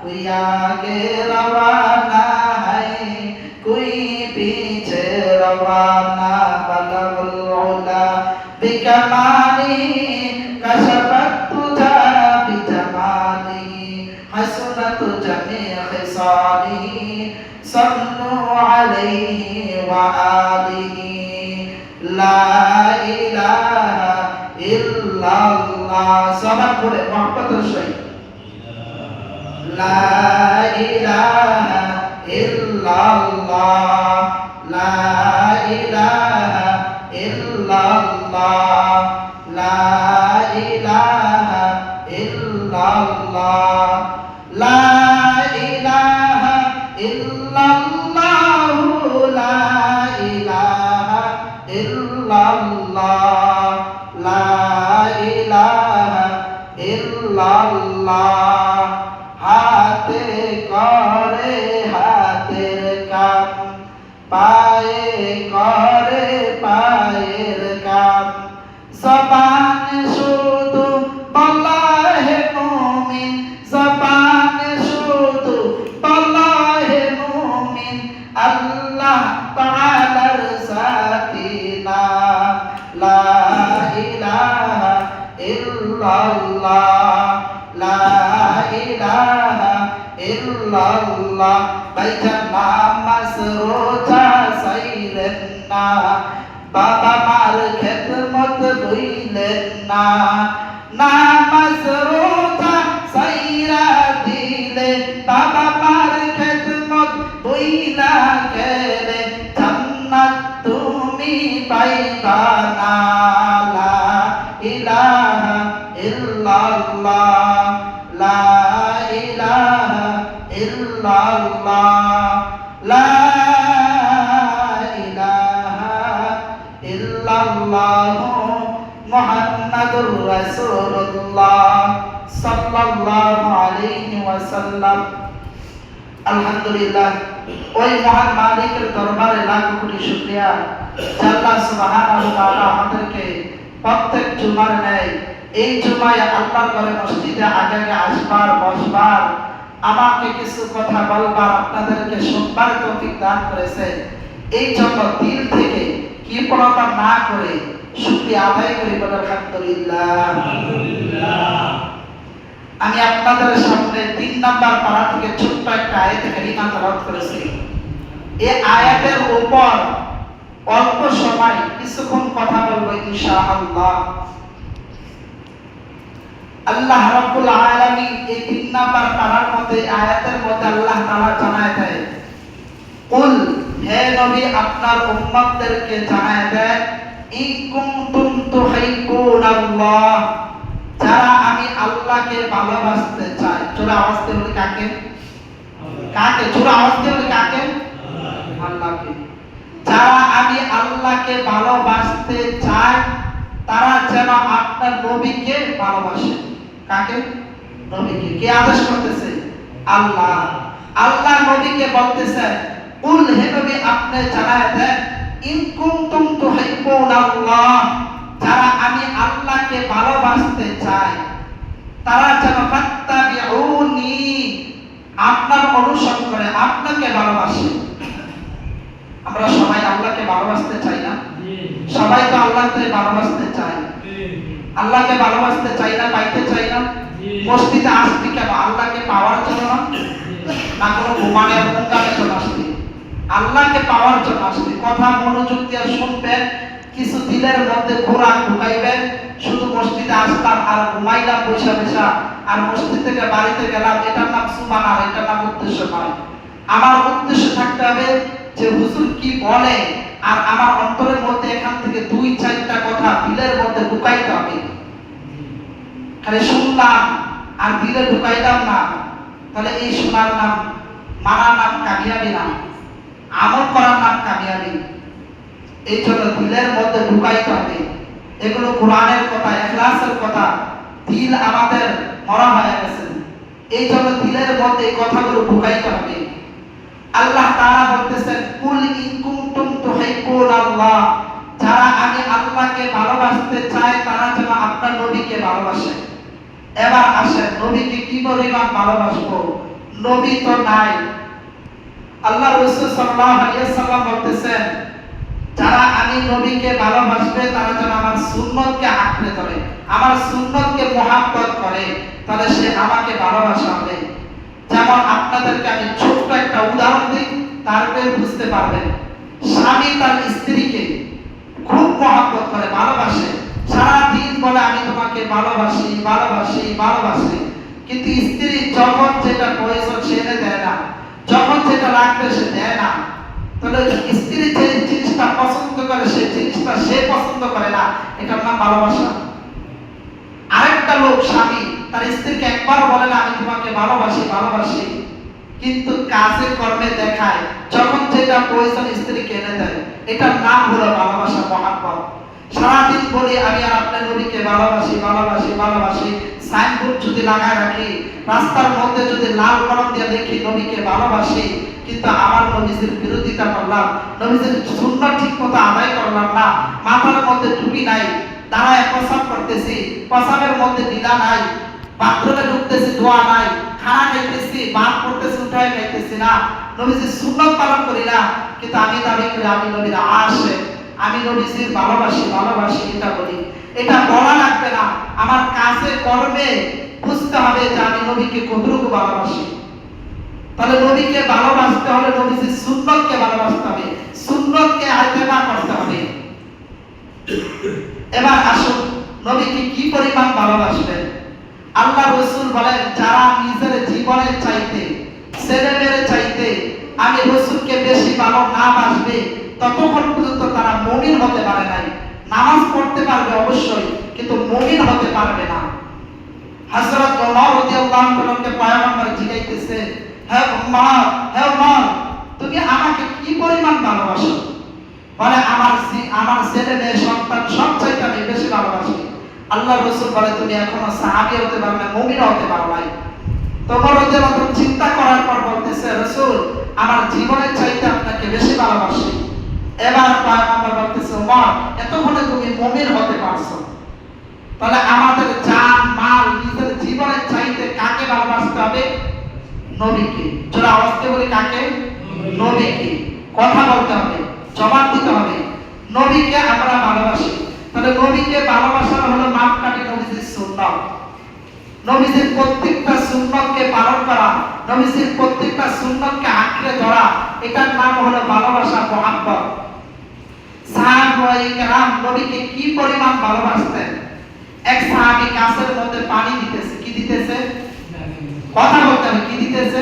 कोई आगे रवाना है कोई पीछे रवाना बलगुल उला बिकमाली कशफत तुझा बिजमाली हसनत जमी खिसाली सल्लु अलैहि व आलिहि ला इलाहा इल्लल्लाह सबाब করে मोहब्बत से ला इलाहा इल्लल्लाह ला इलाहा इल्लल्लाह ला इलाहा इल्लल्लाह ला इलाहा इल्लल्लाह ला इलाहा इल्लल्लाह ला इलाहा इल्लल्लाह हाथे करे हाथेर काम पाए करे पाएर काम जबान शुधु बला है मुमिन जबान शुधु बला है मुमिन अल्लाह ताआलार साथीना ला इलाहा इल्लल्लाह ला इलाहा इल्लल्लाह भाईजान नामाज रोजा साइलेन ना बाबा मार खेदमत भइलेन ना नामाज रोजा साइरा दिले बाबा मार खेदमत भइला गेले জান্নাত তুমি পাইবা না লা ইলাহা ইল্লাল্লাহ লা ইলাহা ইল্লাল্লাহ লা ইলাহা ইল্লাল্লাহ মুহাম্মাদুর রাসূলুল্লাহ সাল্লাল্লাহু আলাইহি ওয়াসাল্লাম আলহামদুলিল্লাহ ওই মহান মালিকের দরবারে লাখ কোটি শুকরিয়া যে আল্লাহ সুবহানাহু ওয়া তাআলা আমাদেরকে প্রত্যেক জুমার ন্যায় এই জুমায় আল্লাহর ঘরে মসজিদে আগে আসবার বসবার আমাকে কিছু কথা বলবার আপনাদেরকে শুনবার তৌফিক দান করেছে এই জন্য দিল থেকে কৃপণতা না করে শুকরিয়া আদায় করি বলে আলহামদুলিল্লাহ আমি আপনাদের সামনে 3 নাম্বার পারা থেকে ছোট্ট একটা আয়াত কারিমা তেলাওয়াত করেছি এই আয়াতের উপর অল্প সময় কিছুক্ষণ কথা বলবো ইনশাআল্লাহ আল্লাহ রাব্বুল আলামিন এই 3 নাম্বার পারার মধ্যে আয়াতের মধ্যে আল্লাহ তাআলা জানায় দেয় কুল হে নবী আপনার উম্মতদেরকে জানায় দেন ইন কুনতুম তুহিব্বুনাল্লাহ যারা আমি আল্লাহকে ভালোবাসতে চাই জোরে আওয়াজ দিয়ে বলি কাকে কাকে জোরে আওয়াজ দিয়ে বলি কাকে আল্লাহকে যারা আমি আল্লাহকে ভালোবাসতে চাই তারা যেন আপনার নবীকে ভালোবাসে কাকে নবীকে কে আদেশ করতেছে আল্লাহ আল্লাহ নবীকে বলতেছে কুল হে নবী আপনি জানায় দেন ইন কুনতুম তুহিব্বুনাল্লাহ যারা আমি আল্লাহকে ভালোবাসতে চাই তারা যেন ফাত্তাবিউনি আপনার অনুসরণ করে আপনাকে ভালোবাসে আমরা সবাই আল্লাহকে ভালোবাসতে চাই না সবাই তো আল্লাহকে ভালোবাসতে চাই আল্লাহকে ভালোবাসতে চাই না পাইতে চাই না মসজিদে আসবি কেন আল্লাহকে পাওয়ার জন্য না কোনো ঘুমানোর মুঙ্গানের জন্য আসবি আল্লাহকে পাওয়ার জন্য আসবি কথা মনোযোগ দিয়ে শুনবেন কিছু দিলের মধ্যে কোরআন ঢুকাইবেন শুধু মসজিদে আসলাম আর ঘুমাইলাম বৈশা বৈশা আর মসজিদ থেকে বাড়িতে গেলাম এটার নাম সুমান আর এটার নাম উদ্দেশ্য নয় আমার উদ্দেশ্য থাকতে হবে যে হুজুর কি বলে আর আমার অন্তরের মধ্যে এখান থেকে 2-4টা কথা দিলের মধ্যে ঢুকাইতে হবে খালি শুনলাম আর দিলে ঢুকাইলাম না তাহলে এই শোনার নাম মানার নাম কামিয়াবি না আমল করার নাম কামিয়াবি এই জন্য দিলের মধ্যে ঢুকাইতে হবে এগুলো কোরআনের কথা ইখলাসের কথা দিল আমাদের মরা হয়ে গেছে এই জন্য দিলের মধ্যে এই কথাগুলো ঢুকাইতে হবে আল্লাহ তাআলা বলতেছেন কুল ইন কুনতুম তুহিব্বুনাল্লাহ যারা আমি আল্লাহকে ভালোবাসতে চাই তারা যেন আপনার নবীকে ভালোবাসে এবার আসেন নবীকে কি পরিমাণ ভালোবাসবো নবী তো নাই। আল্লাহ রাসূল সাল্লাল্লাহু আলাইহি ওয়াসাল্লাম বলতেছেন, যারা আমি নবীকে ভালোবাসবে তারা যেন আমার সুন্নতকে আঁকড়ে ধরে, আমার সুন্নতকে মহব্বত করে, তাহলে সে আমাকে ভালোবাসা হবে। যেমন আপনাদেরকে আমি ছোট্ট একটা উদাহরণ দিই, তারপরে বুঝতে পারবেন। স্বামী তার স্ত্রীকে খুব মহব্বত করে, ভালোবাসে, সারা দিন বলে আমি তোমাকে ভালোবাসি ভালোবাসি ভালোবাসি, কিন্তু স্ত্রী যখন যেটা প্রয়োজন সে এনে দেয় না, যখন যেটা লাগবে সে দেয় না। তাহলে স্ত্রী যে জিনিসটা পছন্দ করে সেই জিনিসটা সে পছন্দ করে না, এটার নাম ভালোবাসা? আরেকটা লোক স্বামী তার স্ত্রীকে একবার বলে না আমি তোমাকে ভালোবাসি ভালোবাসি, কিন্তু কাজে কর্মে দেখায়, যখন যেটা প্রয়োজন স্ত্রীকে এনে দেয়, এটার নাম হলো ভালোবাসা, মহব্বত। সারাদিন বলি আমি আর আপনার নবীকে ভালোবাসি ভালোবাসি ভালোবাসি, সাইনবোর্ড যদি লাগায় রাখি, রাস্তার মধ্যে যদি লাল কলম দিয়ে লিখি নবীকে ভালোবাসি, কিন্তু আমার নবীজির বিরোধিতা করলাম, নবীজির সুন্নাত ঠিকমতো আদায় করলাম না, মাথার মধ্যে টুপি নাই, দাঁড়ায় প্রসাব করতেছি, প্রসাবের মধ্যে দিলা নাই, বাথরুমে ঢুকতেছি দোয়া নাই, খানা খাইতেছি ভাত করতেছি উঠায় খাইতেছি না, নবীজির সুন্নাত পালন করি না, কিন্তু আমি দাবি করি আমি নবীর আশিক, আমি নবীজির ভালোবাসি ভালোবাসি, এটা বলি। এটা বলা লাগবে না, আমার কাজে কর্মে বুঝতে হবে যে আমি নবীকে কতটুকু ভালোবাসি। তাহলে নবীকে ভালোবাসতে হলে নবীজির সুন্নতকে ভালোবাসতে হবে, সুন্নতকে ইত্তেবা করতে হবে। এবার আসুন নবীকে কি পরিমাণ ভালোবাসবেন। আল্লাহ রাসূল বলেন, যারা নিজের জীবনের চাইতে, ছেলেমেয়ের চাইতে আমি রাসূলকে বেশি ভালো না বাসবে, ততক্ষণ পর্যন্ত তারা মুমিন হতে পারে নাই। নামাজ পড়তে পারবে অবশ্যই, কিন্তু মুমিন হতে পারবে না। হযরত ওমর রাদিয়াল্লাহু আনহুকে পয়গম্বর জিজ্ঞাসা, হে ওমর, তুমি আমাকে কি পরিমাণ ভালোবাসো? বলে আমার ছেলে মেয়ে সন্তান সব চাইতে আমি বেশি ভালোবাসি। আল্লাহ রাসূল বলে, তুমি এখনো সাহাবী হতে পারো না, মুমিন হতে পারো নাই। তোমার ওদের চিন্তা করার পর বলতেছে, রাসূল আমার জীবনের চাইতে আপনাকে বেশি ভালোবাসি। এবার পয়গম্বর বলতেছে, ওমর এতক্ষণে তুমি মুমিন হতে পারছো। তাহলে আমাদের জান মাল নিজের জীবনের চাইতে কাকে ভালোবাসতে হবে? নবীকে। যারা আওয়াজে বলি কাকে? নবীকে। কথা বলতে হবে, জবাব দিতে হবে, নবীকে আমরা ভালোবাসি। তাহলে নবীকে ভালোবাসা হলো মাপকাঠি নবীজির সুন্নাত। নবীজির প্রত্যেকটা সুন্নাতকে পালন করা, নবীজির প্রত্যেকটা সুন্নাতকে আঁকড়ে ধরা, এটার নাম হলো ভালোবাসা, মহব্বত। সাহাবায়ে কেরাম নবীকে কি পরিমাণ ভালোবাসতেন। এক সাহাবী গাছের মধ্যে পানি দিতেছে, কি দিতেছে? কথা বলতে হবে, কি দিতেছে?